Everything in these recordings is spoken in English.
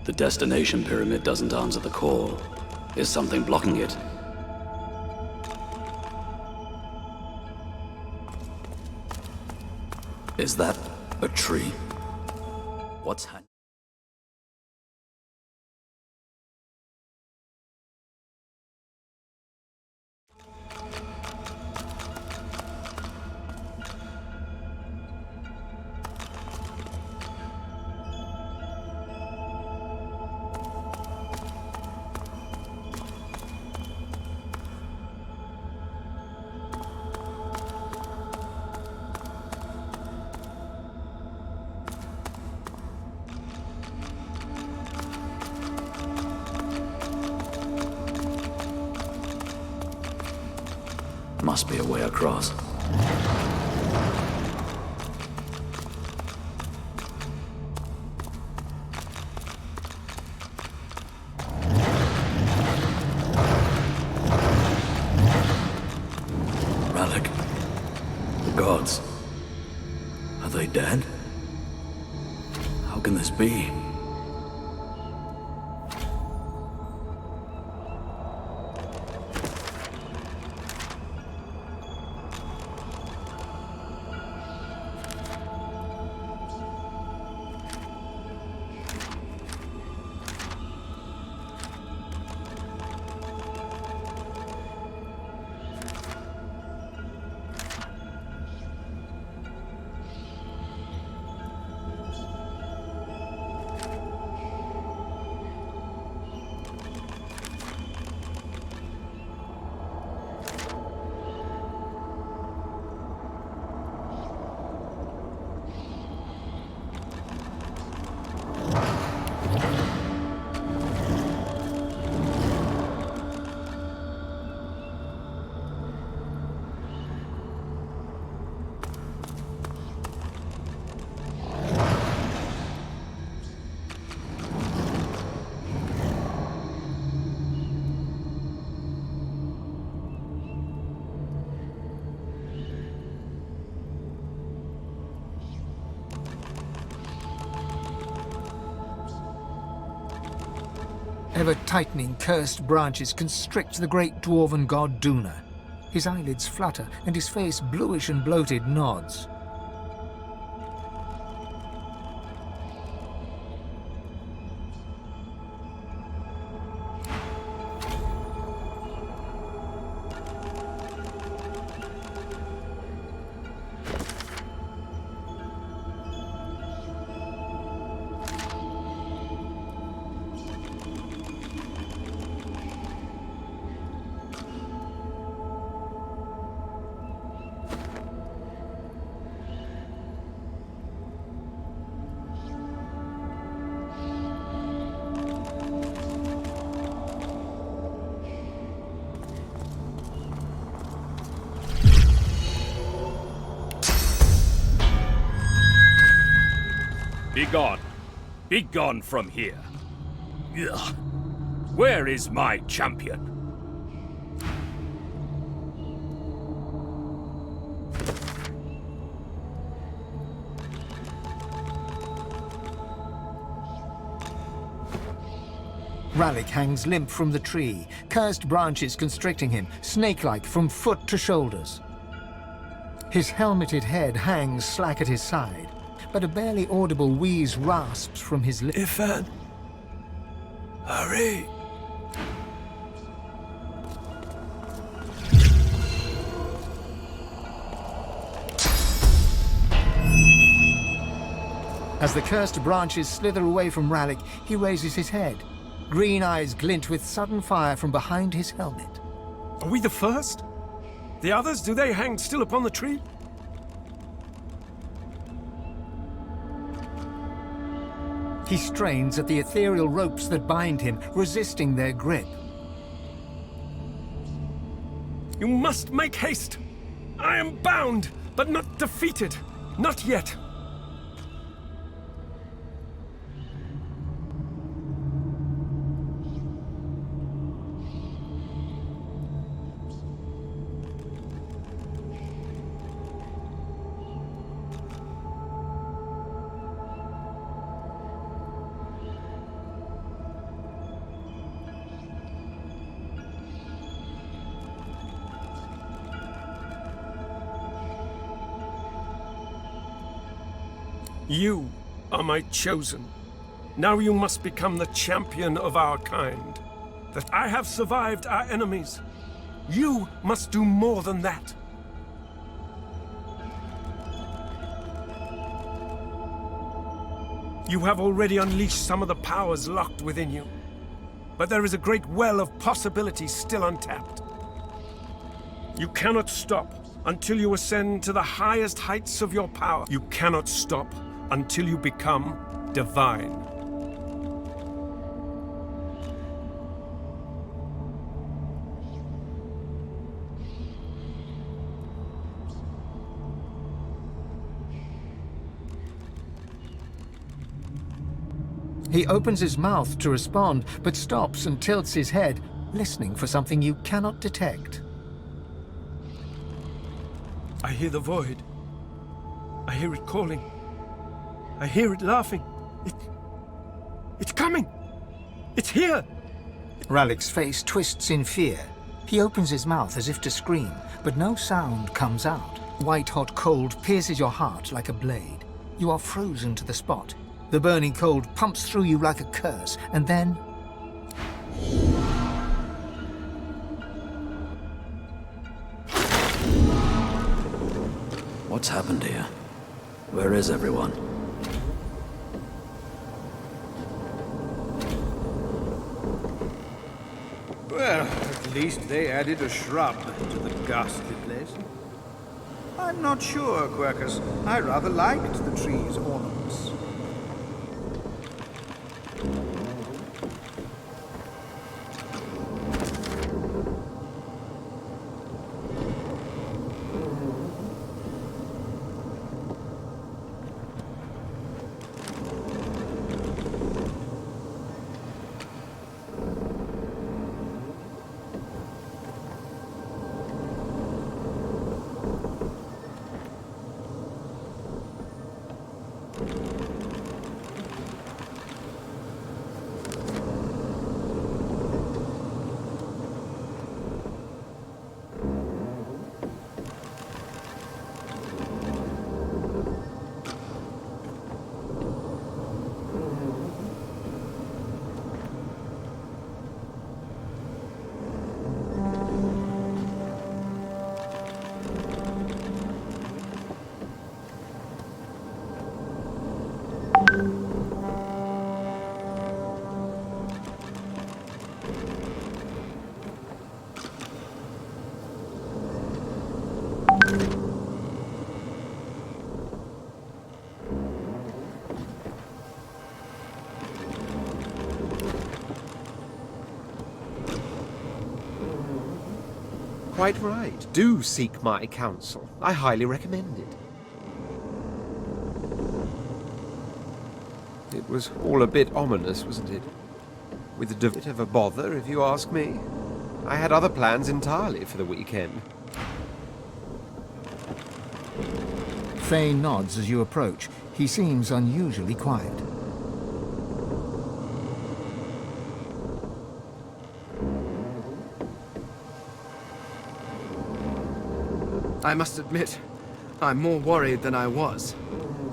The destination pyramid doesn't answer the call. Is something blocking it? Is that a tree? What's happening? Must be a way across. Relic. The gods. Are they dead? How can this be? Ever-tightening cursed branches constrict the great dwarven god Duna. His eyelids flutter, and his face, bluish and bloated, nods. Begone! Begone from here! Ugh. Where is my champion? Ralik hangs limp from the tree, cursed branches constricting him, snake-like from foot to shoulders. His helmeted head hangs slack at his side, but a barely audible wheeze rasps from his lips. Ifan! Hurry! As the cursed branches slither away from Ralik, he raises his head. Green eyes glint with sudden fire from behind his helmet. Are we the first? The others, do they hang still upon the tree? He strains at the ethereal ropes that bind him, resisting their grip. You must make haste! I am bound, but not defeated. Not yet. You are my chosen. Now you must become the champion of our kind. That I have survived our enemies. You must do more than that. You have already unleashed some of the powers locked within you. But there is a great well of possibilities still untapped. You cannot stop until you ascend to the highest heights of your power. You cannot stop until you become divine. He opens his mouth to respond, but stops and tilts his head, listening for something you cannot detect. I hear the void. I hear it calling. I hear it laughing. It's coming! It's here! Ralik's face twists in fear. He opens his mouth as if to scream, but no sound comes out. White-hot cold pierces your heart like a blade. You are frozen to the spot. The burning cold pumps through you like a curse, and then... What's happened here? Where is everyone? Well, at least they added a shrub to the ghastly place. I'm not sure, Quercus. I rather liked the tree's ornaments. Quite right. Do seek my counsel. I highly recommend it. It was all a bit ominous, wasn't it? With a bit of a bother, if you ask me. I had other plans entirely for the weekend. Thane nods as you approach. He seems unusually quiet. I must admit, I'm more worried than I was.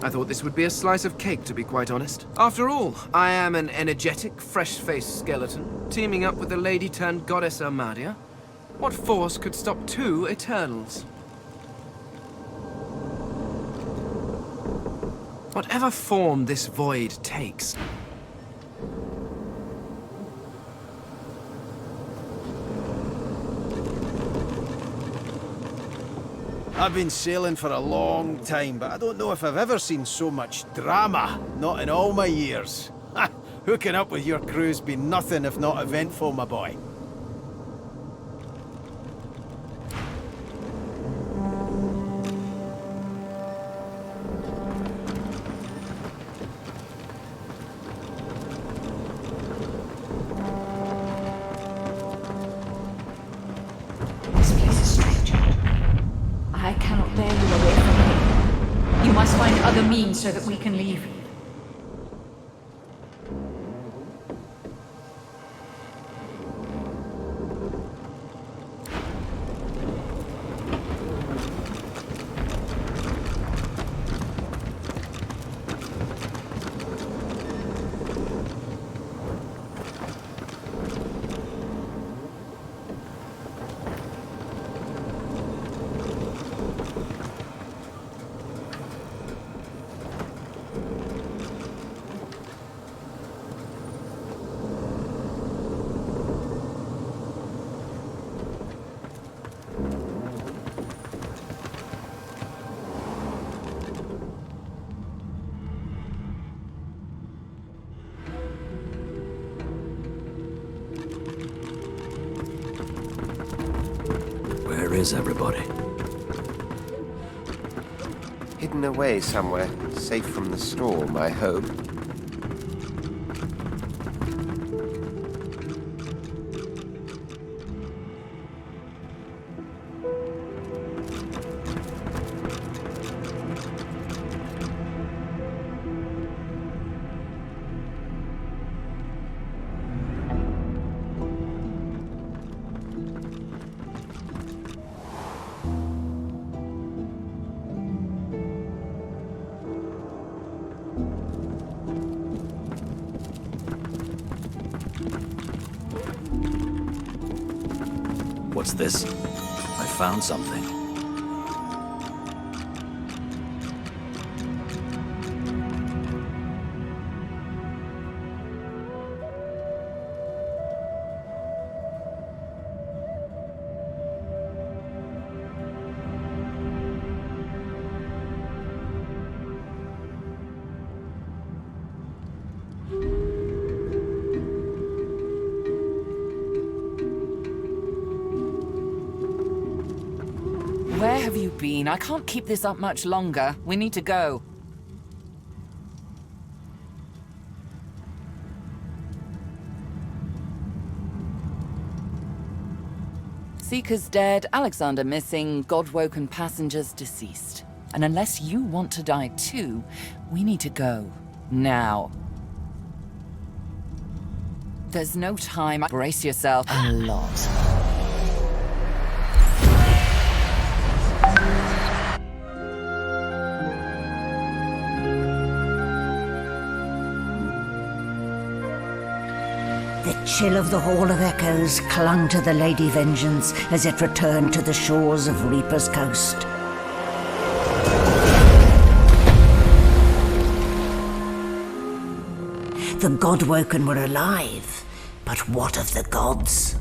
I thought this would be a slice of cake, to be quite honest. After all, I am an energetic, fresh-faced skeleton, teaming up with the lady-turned-goddess Armadia. What force could stop two Eternals? Whatever form this void takes, I've been sailing for a long time, but I don't know if I've ever seen so much drama. Not in all my years. Ha! Hooking up with your crew's been nothing if not eventful, my boy. This place is strange. I cannot bear you away from me. You must find other means so that we can leave. Where is everybody? Hidden away somewhere, safe from the storm, I hope. What's this? I found something. Where have you been? I can't keep this up much longer. We need to go. Seekers dead, Alexander missing, God-woken passengers deceased. And unless you want to die too, we need to go. Now. There's no time. Brace yourself. A lot. The chill of the Hall of Echoes clung to the Lady Vengeance as it returned to the shores of Reaper's Coast. The Godwoken were alive, but what of the gods?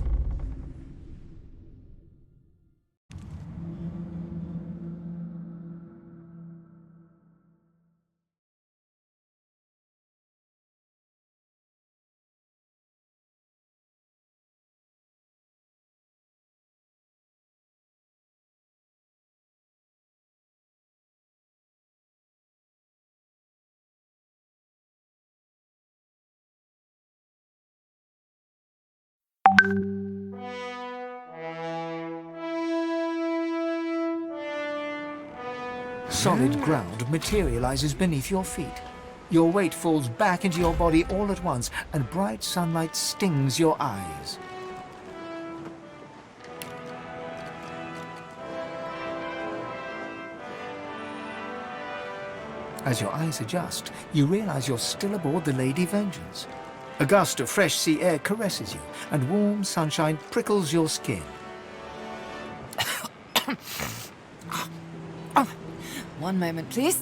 Solid ground materializes beneath your feet. Your weight falls back into your body all at once, and bright sunlight stings your eyes. As your eyes adjust, you realize you're still aboard the Lady Vengeance. A gust of fresh sea air caresses you, and warm sunshine prickles your skin. One moment, please.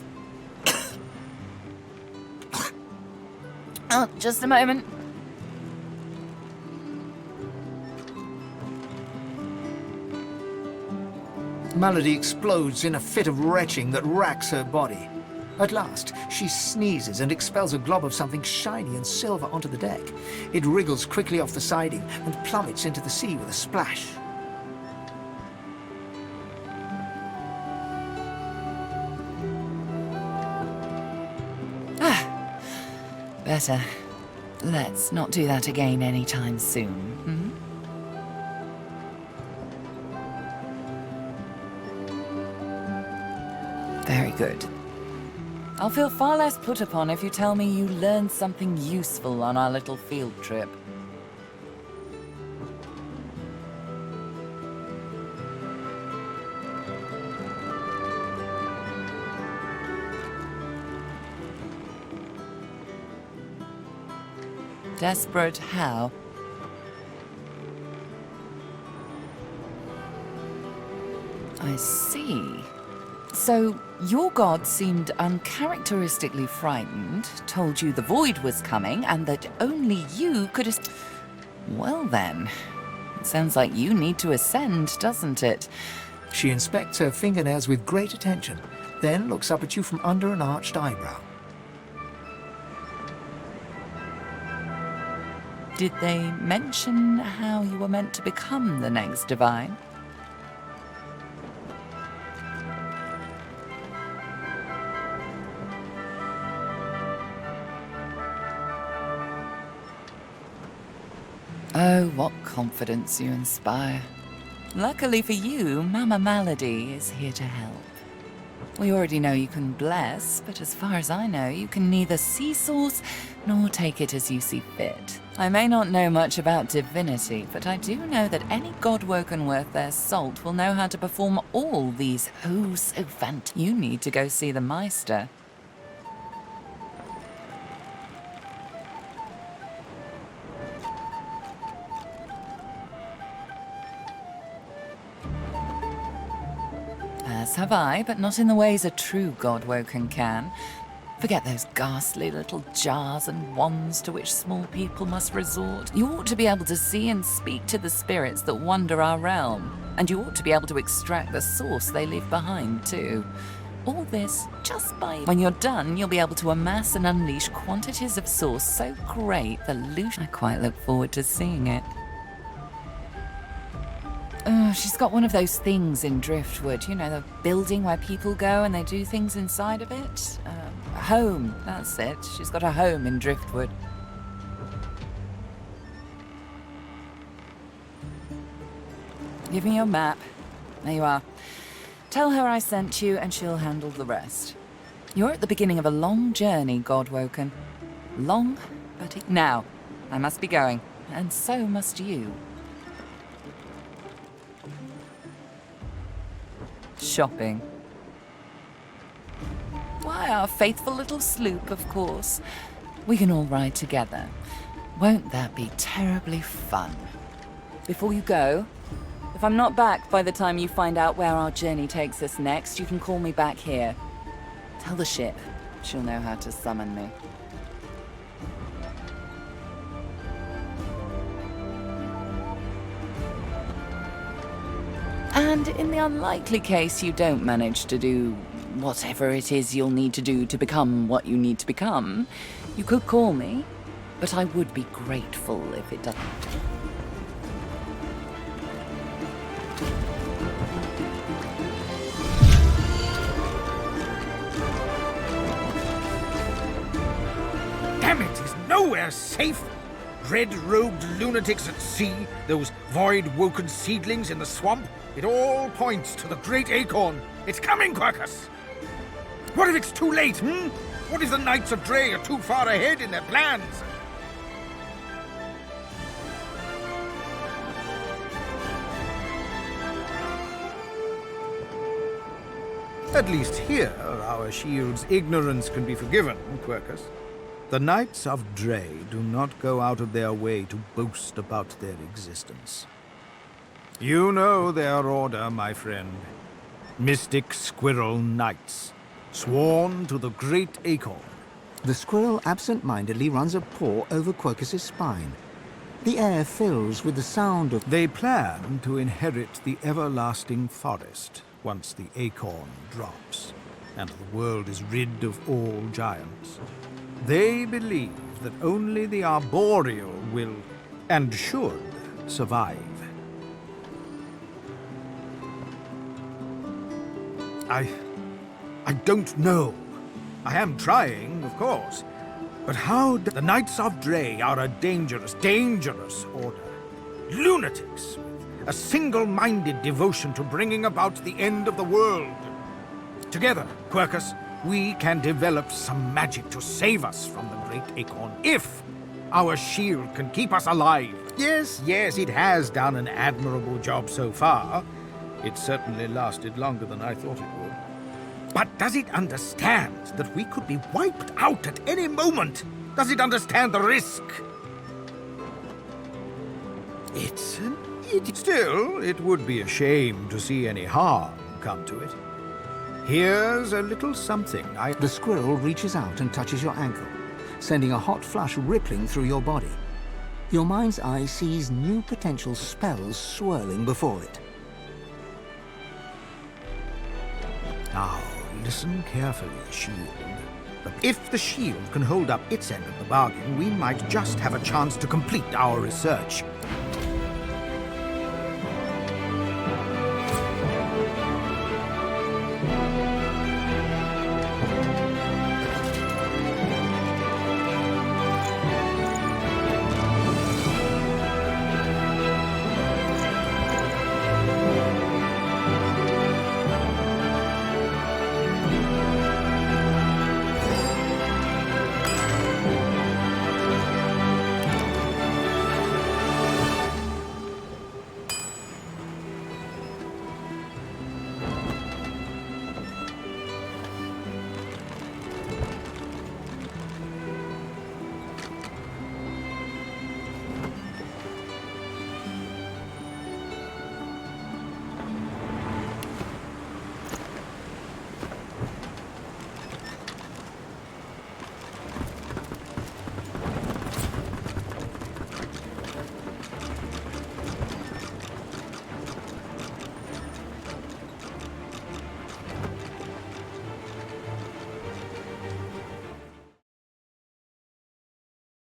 Oh, just a moment. Malady explodes in a fit of retching that racks her body. At last, she sneezes and expels a glob of something shiny and silver onto the deck. It wriggles quickly off the siding and plummets into the sea with a splash. Better. Let's not do that again anytime soon. Very good. I'll feel far less put upon if you tell me you learned something useful on our little field trip. Desperate how? I see. So, your god seemed uncharacteristically frightened, told you the void was coming, and that only you could... Well then, it sounds like you need to ascend, doesn't it? She inspects her fingernails with great attention, then looks up at you from under an arched eyebrow. Did they mention how you were meant to become the next divine? Oh, what confidence you inspire. Luckily for you, Mama Malady is here to help. We already know you can bless, but as far as I know, you can neither see source nor take it as you see fit. I may not know much about divinity, but I do know that any godwoken worth their salt will know how to perform all these so You need to go see the Meister. As have I, but not in the ways a true godwoken can. Forget those ghastly little jars and wands to which small people must resort. You ought to be able to see and speak to the spirits that wander our realm, and you ought to be able to extract the source they leave behind, too. All this just by... When you're done, you'll be able to amass and unleash quantities of source so great the loot... I quite look forward to seeing it. Oh, she's got one of those things in Driftwood, you know, the building where people go and they do things inside of it. A home, that's it. She's got a home in Driftwood. Give me your map. There you are. Tell her I sent you and she'll handle the rest. You're at the beginning of a long journey, Godwoken. Long, but... Now, I must be going, and so must you. Shopping. Why, our faithful little sloop, of course. We can all ride together. Won't that be terribly fun? Before you go, if I'm not back by the time you find out where our journey takes us next, you can call me back here. Tell the ship. She'll know how to summon me. And in the unlikely case you don't manage to do whatever it is you'll need to do to become what you need to become, you could call me, but I would be grateful if it doesn't. Damn it, he's nowhere safe! Red-robed lunatics at sea, those void-woken seedlings in the swamp. It all points to the great acorn. It's coming, Quercus! What if it's too late, What if the Knights of Dre are too far ahead in their plans? At least here, our shield's ignorance can be forgiven, Quercus. The Knights of Dre do not go out of their way to boast about their existence. You know their order, my friend. Mystic Squirrel Knights, sworn to the great acorn. The squirrel absent-mindedly runs a paw over Quercus's spine. The air fills with the sound of... They plan to inherit the everlasting forest once the acorn drops, and the world is rid of all giants. They believe that only the arboreal will, and should, survive. I don't know. I am trying, of course. But how the Knights of Dre are a dangerous, dangerous order. Lunatics, with a single-minded devotion to bringing about the end of the world. Together, Quercus, we can develop some magic to save us from the great acorn, if our shield can keep us alive. Yes, it has done an admirable job so far. It certainly lasted longer than I thought it would. But does it understand that we could be wiped out at any moment? Does it understand the risk? It's an idiot. Still, it would be a shame to see any harm come to it. Here's a little something The squirrel reaches out and touches your ankle, sending a hot flush rippling through your body. Your mind's eye sees new potential spells swirling before it. Now, listen carefully, Shield. But if the shield can hold up its end of the bargain, we might just have a chance to complete our research.